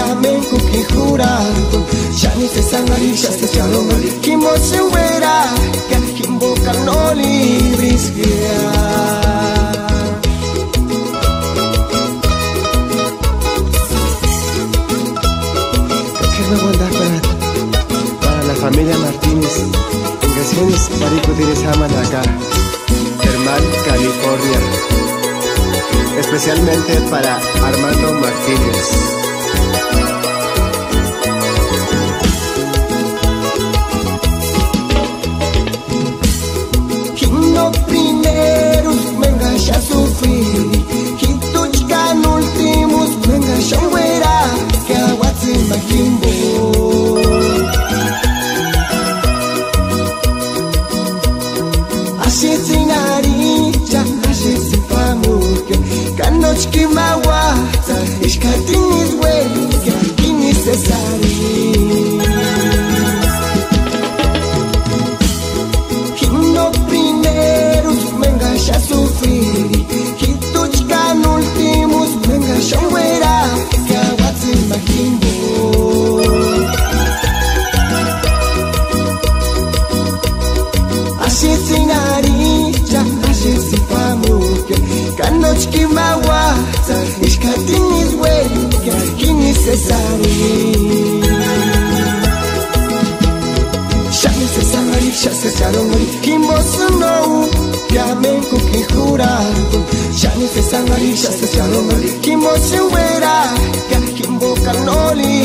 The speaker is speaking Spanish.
Flamenco que jurado ya ni se sangari, ya se echaron Kimbo se huera, que Kimbo canoli brisquea. ¿Qué me bondad para la familia Martínez? Gracias para ir acá, Termal, California. Especialmente para Armando Martínez. Quino primero, venga ya sufrir. Quituchcan últimos, venga ya huera. Que aguatse majimbo. Así sin aricha, así sin famurke. Kanochki mawata, ishkatinis huelga, kinis cesari. Quino primero, venga ya sufrir. Quituchcan últimos, venga ya huera. Que aguatse majimbo. Así sin aricha, así sin famurke. Kanochki mawata, ishkatinis huelga, kinis cesari. Ya ni se sangari, ya se echaron Kimbo no, Flamenco que jurado. Ya ni se sangari, ya se echaron Kimbo se huera, que Kimbo canoli